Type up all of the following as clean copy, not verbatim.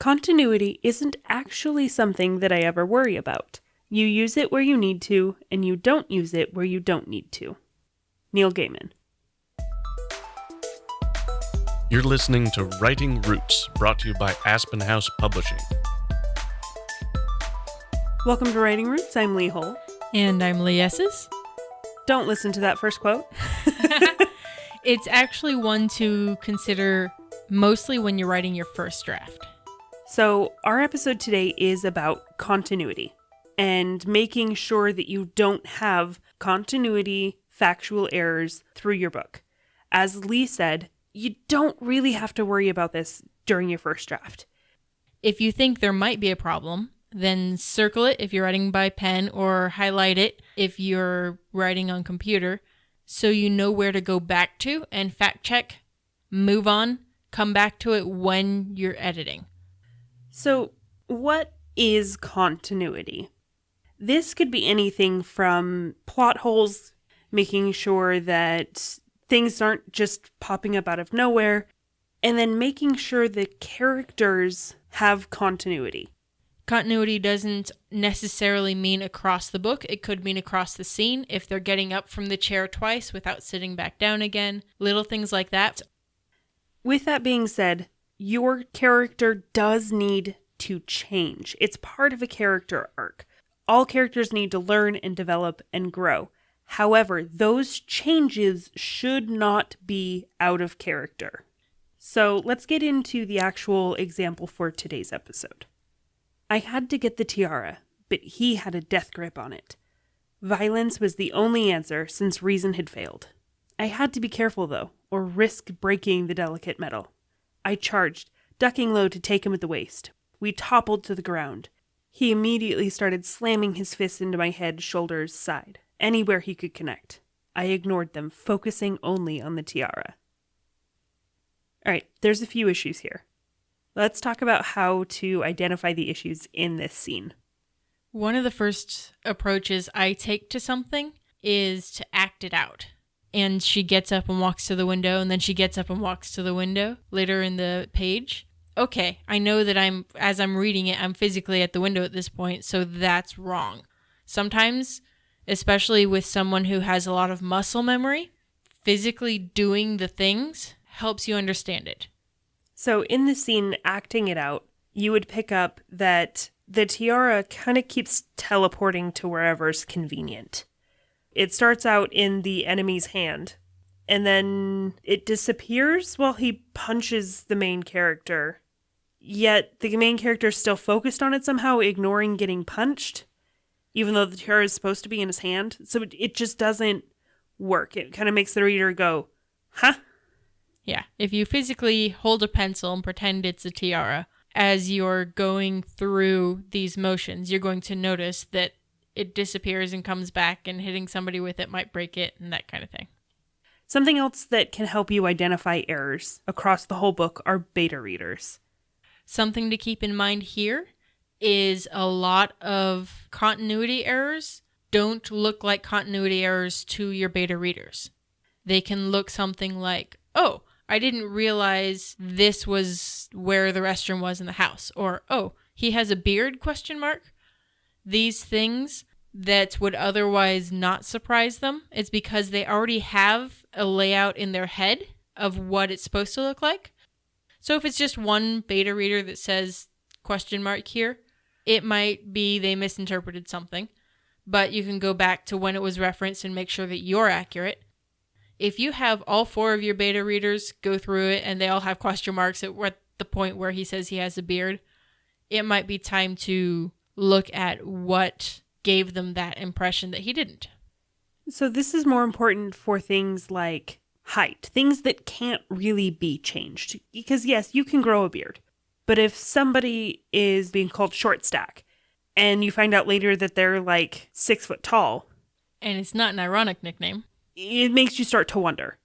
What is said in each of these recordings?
Continuity isn't actually something that I ever worry about. You use it where you need to, and you don't use it where you don't need to. Neil Gaiman. You're listening to Writing Roots, brought to you by Aspen House Publishing. Welcome to Writing Roots. I'm Lee Hull. And I'm Lee Esses. Don't listen to that first quote. It's actually one to consider mostly when you're writing your first draft. So our episode today is about continuity and making sure that you don't have continuity factual errors through your book. As Lee said, you don't really have to worry about this during your first draft. If you think there might be a problem, then circle it if you're writing by pen or highlight it if you're writing on computer so you know where to go back to and fact check, move on, come back to it when you're editing. So, what is continuity? This could be anything from plot holes, making sure that things aren't just popping up out of nowhere, and then making sure the characters have continuity. Continuity doesn't necessarily mean across the book. It could mean across the scene if they're getting up from the chair twice without sitting back down again. Little things like that. With that being said, your character does need to change. It's part of a character arc. All characters need to learn and develop and grow. However, those changes should not be out of character. So let's get into the actual example for today's episode. I had to get the tiara, but he had a death grip on it. Violence was the only answer since reason had failed. I had to be careful, though, or risk breaking the delicate metal. I charged, ducking low to take him at the waist. We toppled to the ground. He immediately started slamming his fists into my head, shoulders, side, anywhere he could connect. I ignored them, focusing only on the tiara. Alright, there's a few issues here. Let's talk about how to identify the issues in this scene. One of the first approaches I take to something is to act it out. And she gets up and walks to the window, and then she gets up and walks to the window later in the page. Okay, I know that as I'm reading it, I'm physically at the window at this point, so that's wrong. Sometimes, especially with someone who has a lot of muscle memory, physically doing the things helps you understand it. So in the scene, acting it out, you would pick up that the tiara kind of keeps teleporting to wherever's convenient. It starts out in the enemy's hand, and then it disappears while he punches the main character. Yet the main character is still focused on it somehow, ignoring getting punched, even though the tiara is supposed to be in his hand. So it just doesn't work. It kind of makes the reader go, huh? Yeah, if you physically hold a pencil and pretend it's a tiara, as you're going through these motions, you're going to notice that it disappears and comes back, and hitting somebody with it might break it and that kind of thing. Something else that can help you identify errors across the whole book are beta readers. Something to keep in mind here is a lot of continuity errors don't look like continuity errors to your beta readers. They can look something like, oh, I didn't realize this was where the restroom was in the house. Or, oh, he has a beard, ? These things that would otherwise not surprise them, it's because they already have a layout in their head of what it's supposed to look like. So if it's just one beta reader that says ? Here, it might be they misinterpreted something, but you can go back to when it was referenced and make sure that you're accurate. If you have all 4 of your beta readers go through it and they all have ? at the point where he says he has a beard, it might be time to look at what gave them that impression that he didn't. So this is more important for things like height, things that can't really be changed. Because yes, you can grow a beard, but if somebody is being called short stack and you find out later that they're like 6 foot tall, and it's not an ironic nickname, it makes you start to wonder.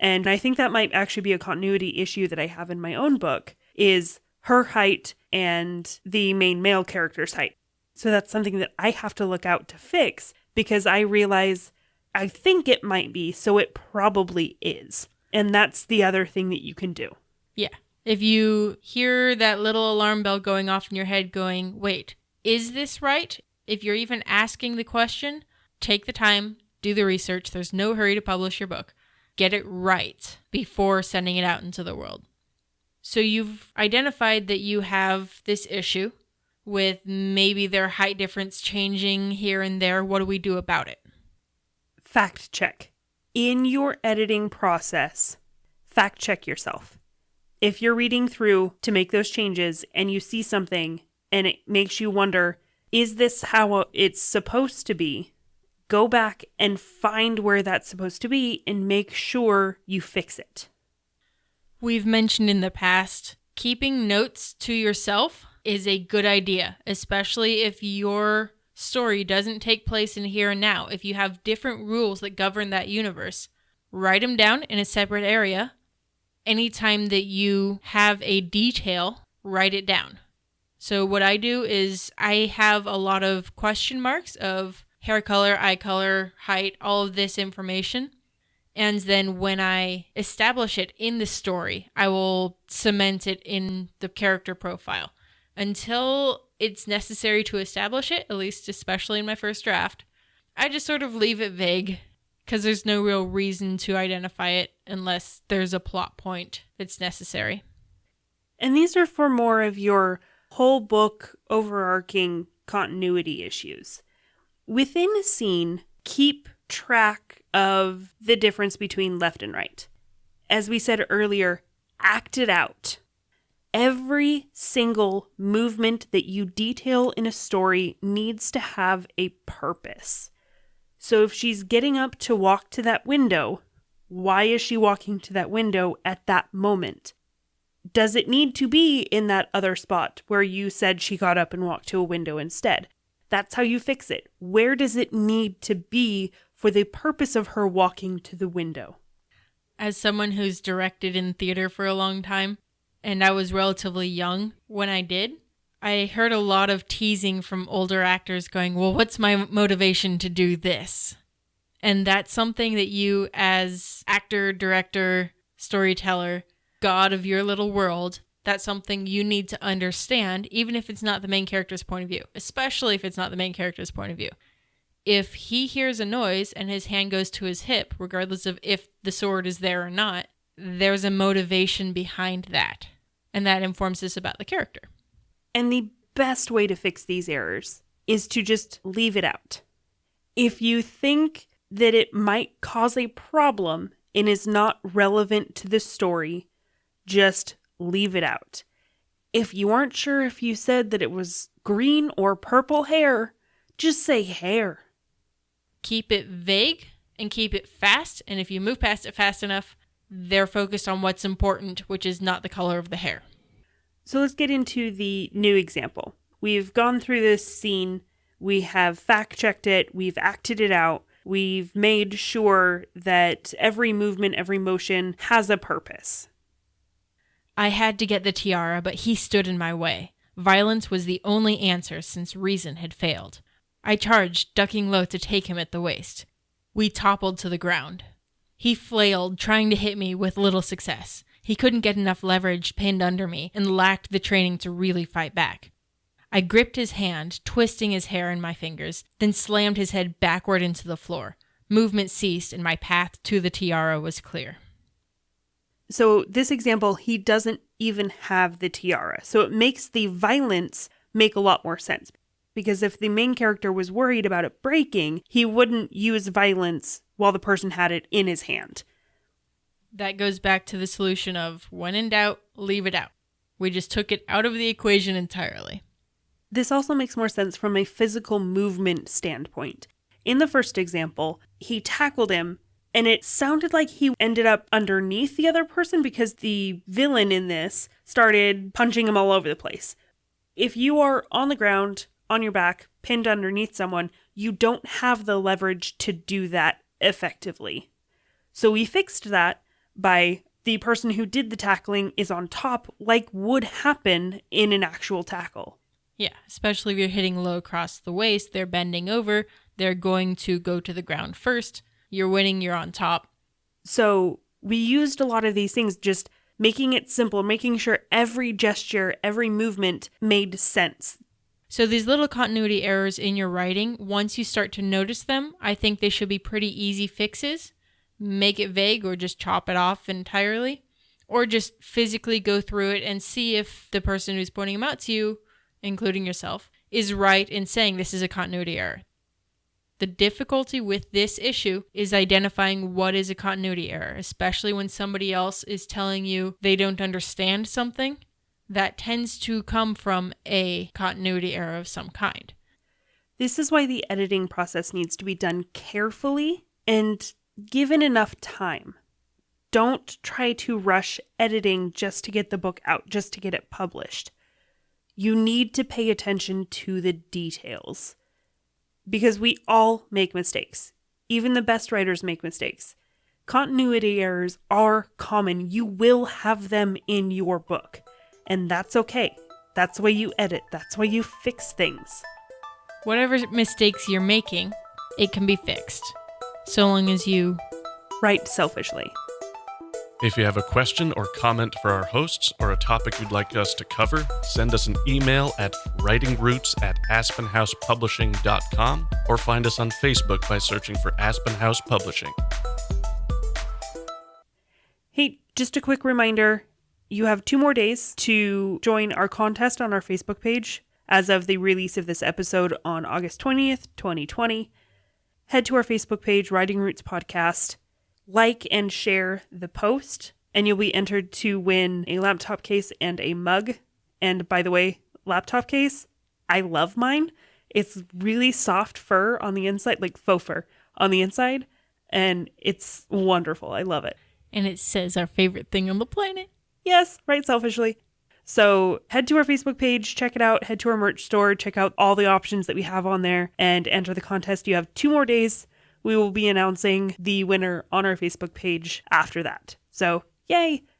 And I think that might actually be a continuity issue that I have in my own book, is her height and the main male character's height. So that's something that I have to look out to fix, because I realize I think it might be, so it probably is. And that's the other thing that you can do. Yeah. If you hear that little alarm bell going off in your head going, wait, is this right? If you're even asking the question, take the time, do the research. There's no hurry to publish your book. Get it right before sending it out into the world. So you've identified that you have this issue with maybe their height difference changing here and there. What do we do about it? Fact check. In your editing process, fact check yourself. If you're reading through to make those changes and you see something and it makes you wonder, is this how it's supposed to be? Go back and find where that's supposed to be and make sure you fix it. We've mentioned in the past, keeping notes to yourself is a good idea, especially if your story doesn't take place in here and now. If you have different rules that govern that universe, write them down in a separate area. Anytime that you have a detail, write it down. So what I do is I have a lot of question marks of hair color, eye color, height, all of this information. And then when I establish it in the story, I will cement it in the character profile. Until it's necessary to establish it, at least especially in my first draft, I just sort of leave it vague because there's no real reason to identify it unless there's a plot point that's necessary. And these are for more of your whole book overarching continuity issues. Within a scene, keep track of the difference between left and right. As we said earlier, act it out. Every single movement that you detail in a story needs to have a purpose. So if she's getting up to walk to that window, why is she walking to that window at that moment? Does it need to be in that other spot where you said she got up and walked to a window instead? That's how you fix it. Where does it need to be for the purpose of her walking to the window? As someone who's directed in theater for a long time, and I was relatively young when I did, I heard a lot of teasing from older actors going, well, what's my motivation to do this? And that's something that you as actor, director, storyteller, god of your little world, that's something you need to understand, even if it's not the main character's point of view, especially if it's not the main character's point of view. If he hears a noise and his hand goes to his hip, regardless of if the sword is there or not, there's a motivation behind that. And that informs us about the character. And the best way to fix these errors is to just leave it out. If you think that it might cause a problem and is not relevant to the story, just leave it out. If you aren't sure if you said that it was green or purple hair, just say hair. Keep it vague and keep it fast. And if you move past it fast enough, they're focused on what's important, which is not the color of the hair. So let's get into the new example. We've gone through this scene. We have fact-checked it. We've acted it out. We've made sure that every movement, every motion has a purpose. I had to get the tiara, but he stood in my way. Violence was the only answer since reason had failed. I charged, ducking low to take him at the waist. We toppled to the ground. He flailed, trying to hit me with little success. He couldn't get enough leverage pinned under me and lacked the training to really fight back. I gripped his hand, twisting his hair in my fingers, then slammed his head backward into the floor. Movement ceased and my path to the tiara was clear. So this example, he doesn't even have the tiara. So it makes the violence make a lot more sense. Because if the main character was worried about it breaking, he wouldn't use violence while the person had it in his hand. That goes back to the solution of, when in doubt, leave it out. We just took it out of the equation entirely. This also makes more sense from a physical movement standpoint. In the first example, he tackled him, and it sounded like he ended up underneath the other person because the villain in this started punching him all over the place. If you are on the ground, on your back, pinned underneath someone, you don't have the leverage to do that effectively. So we fixed that by the person who did the tackling is on top, like would happen in an actual tackle. Yeah, especially if you're hitting low across the waist, they're bending over, they're going to go to the ground first. You're winning, you're on top. So we used a lot of these things, just making it simple, making sure every gesture, every movement made sense. So these little continuity errors in your writing, once you start to notice them, I think they should be pretty easy fixes. Make it vague or just chop it off entirely. Or just physically go through it and see if the person who's pointing them out to you, including yourself, is right in saying this is a continuity error. The difficulty with this issue is identifying what is a continuity error, especially when somebody else is telling you they don't understand something. That tends to come from a continuity error of some kind. This is why the editing process needs to be done carefully and given enough time. Don't try to rush editing just to get the book out, just to get it published. You need to pay attention to the details. Because we all make mistakes. Even the best writers make mistakes. Continuity errors are common. You will have them in your book. And that's okay. That's why you edit. That's why you fix things. Whatever mistakes you're making, it can be fixed. So long as you write selfishly. If you have a question or comment for our hosts or a topic you'd like us to cover, send us an email at writingroots@aspenhousepublishing.com or find us on Facebook by searching for Aspen House Publishing. Hey, just a quick reminder, you have 2 more days to join our contest on our Facebook page as of the release of this episode on August 20th, 2020. Head to our Facebook page, Writing Roots Podcast. Like and share the post, and you'll be entered to win a laptop case and a mug. And by the way, laptop case, I love mine. It's really soft fur on the inside, like faux fur on the inside, and it's wonderful. I love it. And it says our favorite thing on the planet. Yes, right, selfishly. So head to our Facebook page, check it out, head to our merch store, check out all the options that we have on there, and enter the contest. You have 2 more days. We will be announcing the winner on our Facebook page after that. So, yay!